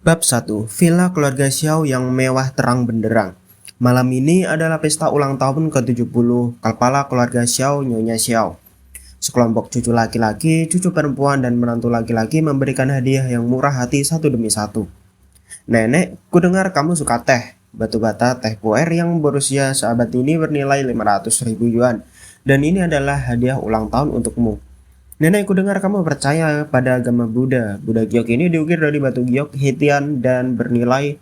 Bab 1. Villa keluarga Xiao yang mewah terang benderang. Malam ini adalah pesta ulang tahun ke-70 kepala keluarga Xiao, Nyonya Xiao. Sekelompok cucu laki-laki, cucu perempuan, dan menantu laki-laki memberikan hadiah yang murah hati satu demi satu. Nenek, kudengar kamu suka teh. Batu bata teh puer yang berusia seabad ini bernilai 500.000 yuan. Dan ini adalah hadiah ulang tahun untukmu. Nenek, kudengar kamu percaya pada agama Buddha. Buddha giok ini diukir dari batu giok Hitian dan bernilai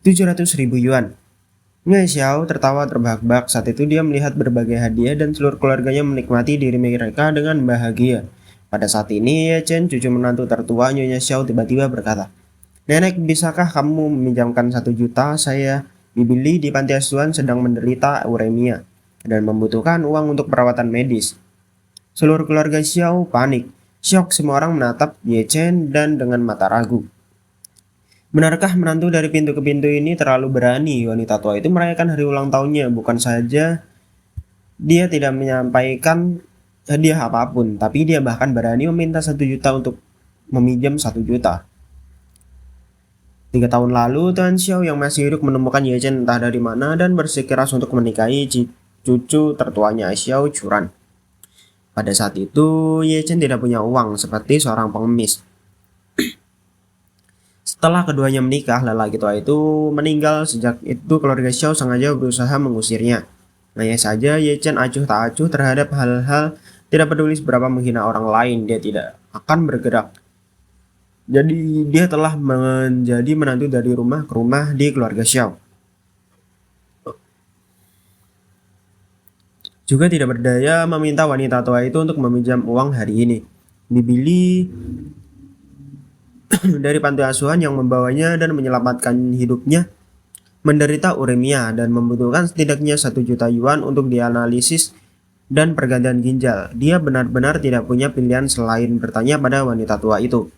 700.000 yuan. Nyonya Xiao tertawa terbahak-bahak. Saat itu dia melihat berbagai hadiah dan seluruh keluarganya menikmati diri mereka dengan bahagia. Pada saat ini, Ye Chen, cucu menantu tertua Nyonya Xiao, tiba-tiba berkata, "Nenek, bisakah kamu meminjamkan 1 juta? Saya Bibili di panti asuhan sedang menderita uremia dan membutuhkan uang untuk perawatan medis." Seluruh keluarga Xiao panik. Syok, semua orang menatap Ye Chen dan dengan mata ragu. Benarkah menantu dari pintu ke pintu ini terlalu berani? Wanita tua itu merayakan hari ulang tahunnya. Bukan saja dia tidak menyampaikan hadiah apapun, tapi dia bahkan berani meminta 1 juta untuk meminjam 1 juta. 3 tahun lalu, Tuan Xiao yang masih hidup menemukan Ye Chen entah dari mana dan bersikeras untuk menikahi cucu tertuanya Xiao Churan. Pada saat itu, Ye Chen tidak punya uang seperti seorang pengemis. Setelah keduanya menikah, lelaki tua itu meninggal. Sejak itu keluarga Xiao sengaja berusaha mengusirnya. Hanya saja Ye Chen acuh tak acuh terhadap hal-hal, tidak peduli seberapa menghina orang lain, dia tidak akan bergerak. Jadi dia telah menjadi menantu dari rumah ke rumah di keluarga Xiao. Juga tidak berdaya meminta wanita tua itu untuk meminjam uang hari ini. Bibili dari panti asuhan yang membawanya dan menyelamatkan hidupnya menderita uremia dan membutuhkan setidaknya 1 juta yuan untuk dianalisis dan pergantian ginjal. Dia benar-benar tidak punya pilihan selain bertanya pada wanita tua itu.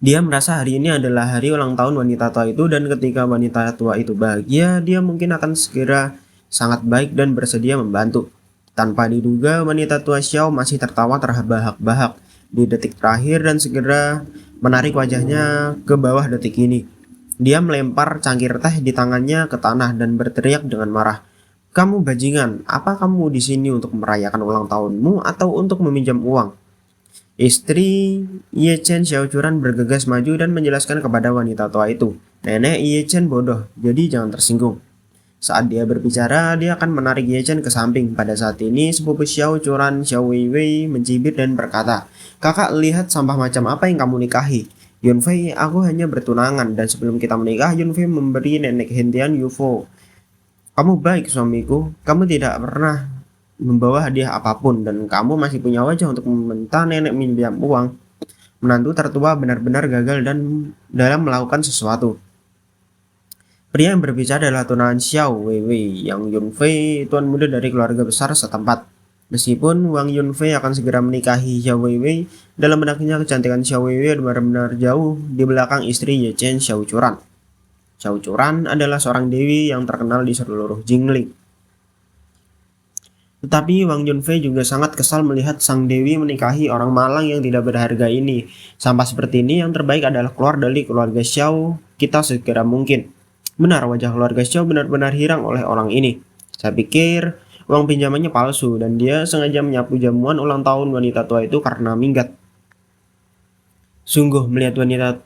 Dia merasa hari ini adalah hari ulang tahun wanita tua itu, dan ketika wanita tua itu bahagia, dia mungkin akan segera sangat baik dan bersedia membantu. Tanpa diduga, wanita tua Xiao masih tertawa terbahak-bahak di detik terakhir dan segera menarik wajahnya ke bawah detik ini. Dia melempar cangkir teh di tangannya ke tanah dan berteriak dengan marah. "Kamu bajingan, apa kamu di sini untuk merayakan ulang tahunmu atau untuk meminjam uang?" Istri Ye Chen, Xiao Churan, bergegas maju dan menjelaskan kepada wanita tua itu, "Nenek, Ye Chen bodoh, jadi jangan tersinggung." Saat dia berbicara, dia akan menarik Ye Chen ke samping. Pada saat ini, sepupu Xiao Churan, Xiao Weiwei, mencibir dan berkata, "Kakak, lihat sampah macam apa yang kamu nikahi." "Yunfei, aku hanya bertunangan, dan sebelum kita menikah, Yunfei memberi nenek hentian UFO. Kamu baik suamiku, kamu tidak pernah membawa hadiah apapun, dan kamu masih punya wajah untuk meminta nenek minjam uang." Menantu tertua benar-benar gagal dalam melakukan sesuatu. Pria yang berbicara adalah tunangan Xiao Weiwei, yang Yunfei, tuan muda dari keluarga besar setempat. Meskipun Wang Yunfei akan segera menikahi Xiao Weiwei, dalam benaknya kecantikan Xiao Weiwei benar-benar jauh di belakang istri Ye Chen, Xiao Churan. Xiao Churan adalah seorang dewi yang terkenal di seluruh Jingling. Tetapi Wang Yunfei juga sangat kesal melihat sang dewi menikahi orang malang yang tidak berharga ini. Sampah seperti ini, yang terbaik adalah keluar dari keluarga Xiao kita segera mungkin. Benar, wajah keluarga Xiao benar-benar hirang oleh orang ini. Saya pikir uang pinjamannya palsu dan dia sengaja menyapu jamuan ulang tahun wanita tua itu karena minggat. Sungguh, melihat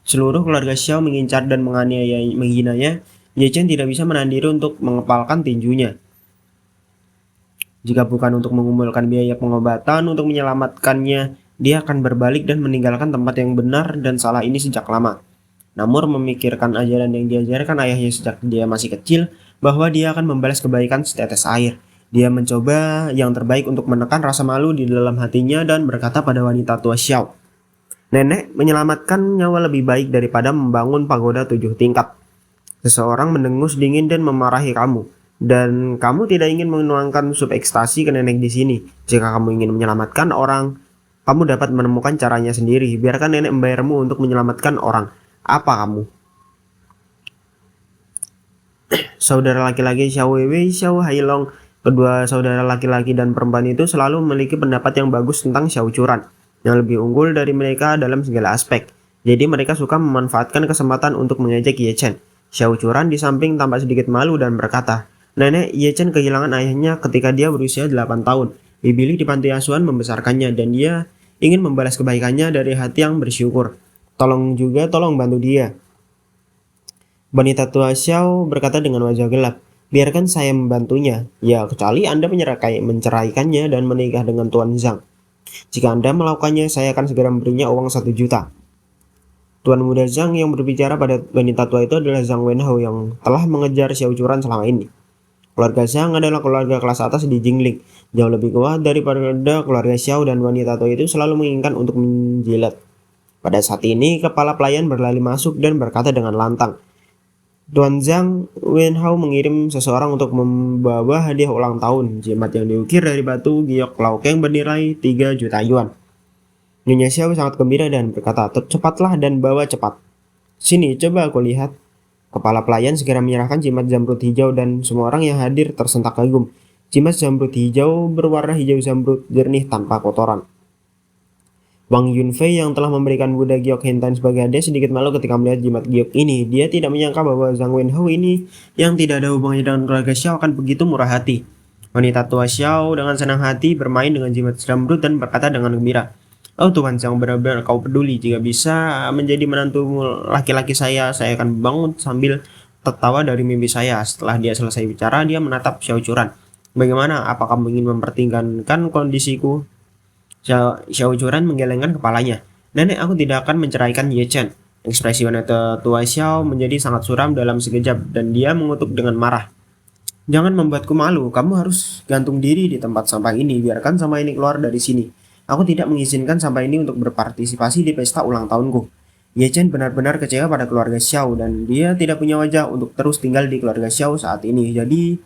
seluruh keluarga Xiao mengincar dan menghinanya, Ye Chen tidak bisa menahan diri untuk mengepalkan tinjunya. Jika bukan untuk mengumpulkan biaya pengobatan untuk menyelamatkannya, dia akan berbalik dan meninggalkan tempat yang benar dan salah ini sejak lama. Namun memikirkan ajaran yang diajarkan ayahnya sejak dia masih kecil, bahwa dia akan membalas kebaikan setetes air. Dia mencoba yang terbaik untuk menekan rasa malu di dalam hatinya dan berkata pada wanita tua Xiao, "Nenek, menyelamatkan nyawa lebih baik daripada membangun pagoda 7 tingkat. Seseorang mendengus dingin dan memarahi kamu, dan kamu tidak ingin menuangkan sup ekstasi ke nenek di sini. Jika kamu ingin menyelamatkan orang, kamu dapat menemukan caranya sendiri. Biarkan nenek membayarmu untuk menyelamatkan orang. Apa kamu?" Saudara laki-laki Xiao Weiwei, Xiao Hailong, kedua saudara laki-laki dan perempuan itu selalu memiliki pendapat yang bagus tentang Xiao Churan, yang lebih unggul dari mereka dalam segala aspek. Jadi mereka suka memanfaatkan kesempatan untuk mengejek Ye Chen. Xiao Churan di samping tampak sedikit malu dan berkata, "Nenek Ye Chen kehilangan ayahnya ketika dia berusia 8 tahun. Bibili di panti asuhan membesarkannya dan dia ingin membalas kebaikannya dari hati yang bersyukur. Tolong bantu dia." Wanita tua Xiao berkata dengan wajah gelap, "Biarkan saya membantunya. Ya, kecuali Anda menceraikannya dan menikah dengan Tuan Zhang. Jika Anda melakukannya, saya akan segera memberinya uang 1 juta." Tuan muda Zhang yang berbicara pada wanita tua itu adalah Zhang Wenhao yang telah mengejar Xiao Churan selama ini. Keluarga Zhang adalah keluarga kelas atas di Jingling, jauh lebih kuat daripada keluarga Xiao, dan wanita tua itu selalu menginginkan untuk menjilat. Pada saat ini, kepala pelayan berlari masuk dan berkata dengan lantang, "Tuan Zhang, Wenhao mengirim seseorang untuk membawa hadiah ulang tahun, jimat yang diukir dari batu giok laukeng bernilai 3 juta yuan." Nyonya Xiao sangat gembira dan berkata, "Cepatlah dan bawa cepat. Sini, coba aku lihat." Kepala pelayan segera menyerahkan jimat zamrud hijau dan semua orang yang hadir tersentak kagum. Jimat zamrud hijau berwarna hijau zamrud jernih tanpa kotoran. Wang Yunfei yang telah memberikan Buddha Giok Hentan sebagai hadiah sedikit malu ketika melihat jimat giok ini. Dia tidak menyangka bahwa Zhang Wenhao ini yang tidak ada hubungannya dengan keluarga Xiao akan begitu murah hati. Wanita tua Xiao dengan senang hati bermain dengan jimat zamrud dan berkata dengan gembira, "Oh Tuhan Zhang, benar-benar kau peduli. Jika bisa menjadi menantu laki-laki saya akan bangun sambil tertawa dari mimpi saya." Setelah dia selesai bicara, dia menatap Xiao Churan. "Bagaimana? Apa kamu ingin mempertinggalkan kondisiku?" Xiao Churan menggelengkan kepalanya. "Nenek, aku tidak akan menceraikan Ye Chen." Ekspresi wanita tua Xiao menjadi sangat suram dalam sekejap dan dia mengutuk dengan marah. "Jangan membuatku malu. Kamu harus gantung diri di tempat sampah ini. Biarkan sampah ini keluar dari sini. Aku tidak mengizinkan sampah ini untuk berpartisipasi di pesta ulang tahunku." Ye Chen benar-benar kecewa pada keluarga Xiao dan dia tidak punya wajah untuk terus tinggal di keluarga Xiao saat ini. Jadi,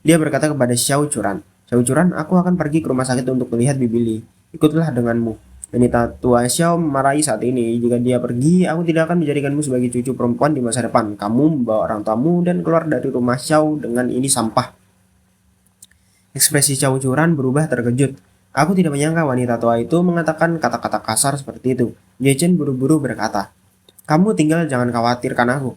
dia berkata kepada Xiao Churan, "Xiao Churan, aku akan pergi ke rumah sakit untuk melihat Bibili. Ikutlah denganmu." Wanita tua Xiao memarahi saat ini. "Jika dia pergi, aku tidak akan menjadikanmu sebagai cucu perempuan di masa depan. Kamu membawa orang tuamu dan keluar dari rumah Xiao dengan ini sampah." Ekspresi Xiao Churan berubah terkejut. Aku tidak menyangka wanita tua itu mengatakan kata-kata kasar seperti itu. Ye Chen buru-buru berkata, "Kamu tinggal jangan khawatirkan aku."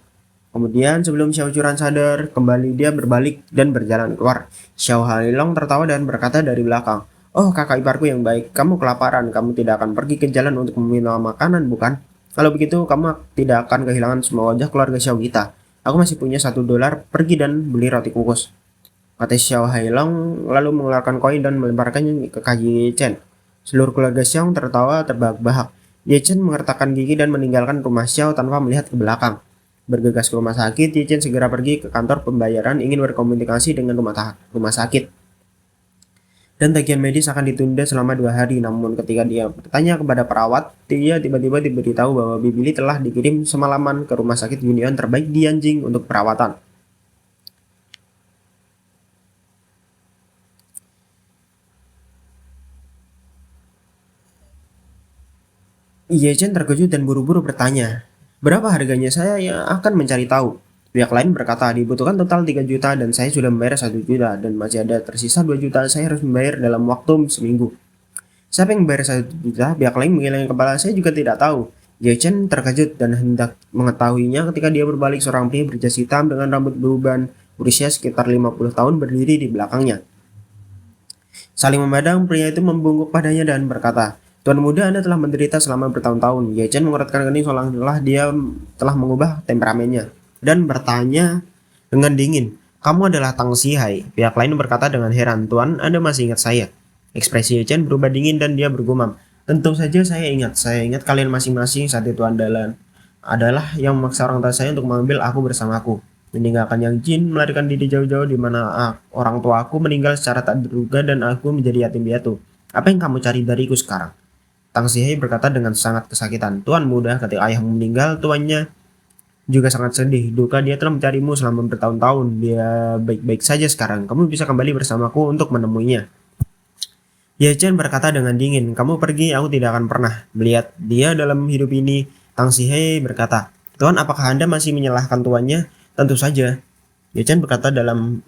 Kemudian sebelum Xiao Churan sadar, kembali dia berbalik dan berjalan keluar. Xiao Hailong tertawa dan berkata dari belakang, "Oh kakak iparku yang baik, kamu kelaparan, kamu tidak akan pergi ke jalan untuk meminta makanan bukan? Kalau begitu kamu tidak akan kehilangan semua wajah keluarga Xiao kita. Aku masih punya $1, pergi dan beli roti kukus." Kata Xiao Hailong lalu mengeluarkan koin dan melemparkannya ke kaki Ye Chen. Seluruh keluarga Xiao tertawa terbahak-bahak. Ye Chen mengertakkan gigi dan meninggalkan rumah Xiao tanpa melihat ke belakang. Bergegas ke rumah sakit, Ye Chen segera pergi ke kantor pembayaran ingin berkomunikasi dengan rumah sakit. Dan tagihan medis akan ditunda selama 2 hari. Namun ketika dia bertanya kepada perawat, dia tiba-tiba diberitahu bahwa Bibili telah dikirim semalaman ke rumah sakit Union terbaik di Yanjing untuk perawatan. Ye Chen terkejut dan buru-buru bertanya, "Berapa harganya? Saya yang akan mencari tahu." Pihak lain berkata, "Dibutuhkan total 3 juta dan saya sudah membayar 1 juta dan masih ada tersisa 2 juta. Saya harus membayar dalam waktu seminggu." "Siapa yang membayar 1 juta?" Pihak lain menggelengkan kepala. "Saya juga tidak tahu." Ye Chen terkejut dan hendak mengetahuinya ketika dia berbalik. Seorang pria berjas hitam dengan rambut beruban berusia sekitar 50 tahun berdiri di belakangnya. Saling memandang, pria itu membungkuk padanya dan berkata, "Tuan muda, Anda telah menderita selama bertahun-tahun." Ye Chen mengeratkan kening seolah-olah dia telah mengubah temperamennya dan bertanya dengan dingin, "Kamu adalah Tang Xihai?" Pihak lain berkata dengan heran, "Tuan, Anda masih ingat saya?" Ekspresi Ye Chen berubah dingin dan dia bergumam, "Tentu saja saya ingat. Saya ingat kalian masing-masing saat itu adalah yang memaksa orang tua saya untuk mengambil aku bersamaku, meninggalkan Yang Jin, melarikan diri jauh-jauh di mana orang tua aku meninggal secara tak terduga dan aku menjadi yatim piatu. Apa yang kamu cari dariku sekarang?" Tang Xihai berkata dengan sangat kesakitan, "Tuan muda, ketika ayahmu meninggal, tuannya juga sangat sedih. Duka dia telah mencarimu selama bertahun-tahun. Dia baik-baik saja sekarang. Kamu bisa kembali bersamaku untuk menemuinya." Ye Chen berkata dengan dingin, "Kamu pergi, aku tidak akan pernah melihat dia dalam hidup ini." Tang Xihai berkata, "Tuan, apakah Anda masih menyalahkan tuannya?" "Tentu saja." Ye Chen berkata demi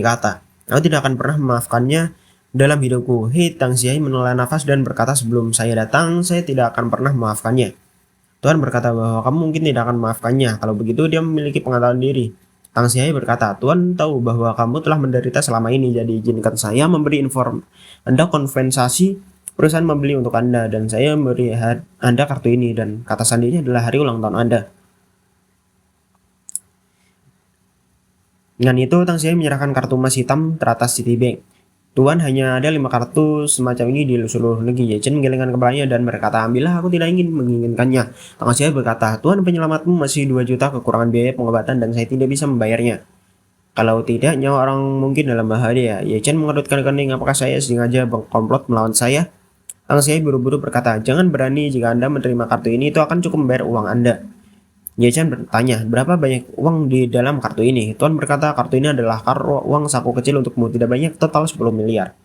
kata, "Aku tidak akan pernah memaafkannya dalam hidupku." Tang Xihai menela nafas dan berkata, "Sebelum saya datang, saya tidak akan pernah memaafkannya." Tuan berkata bahwa kamu mungkin tidak akan memaafkannya. Kalau begitu dia memiliki pengetahuan diri. Tang Xiai berkata, Tuan tahu bahwa kamu telah menderita selama ini, jadi izinkan saya memberi Anda kompensasi. Perusahaan membeli untuk Anda dan saya memberi Anda kartu ini, dan kata sandinya adalah hari ulang tahun Anda. Dengan itu, Tang Xiai menyerahkan kartu emas hitam teratas Citibank. Tuan, hanya ada 5 kartu semacam ini di seluruh negeri. Ye Chen menggelengkan kepalanya dan berkata, ambillah, aku tidak ingin menginginkannya. Tang Xiai berkata, Tuan, penyelamatmu masih 2 juta kekurangan biaya pengobatan dan saya tidak bisa membayarnya. Kalau tidak, nyawa orang mungkin dalam bahaya. Ye Chen mengerutkan kening, apakah saya sengaja berkomplot melawan saya? Tang Xiai buru-buru berkata, jangan berani, jika Anda menerima kartu ini itu akan cukup membayar uang Anda. Ye Chen bertanya, berapa banyak uang di dalam kartu ini? Tuan berkata, kartu ini adalah uang saku kecil untukmu, tidak banyak, total 10 miliar.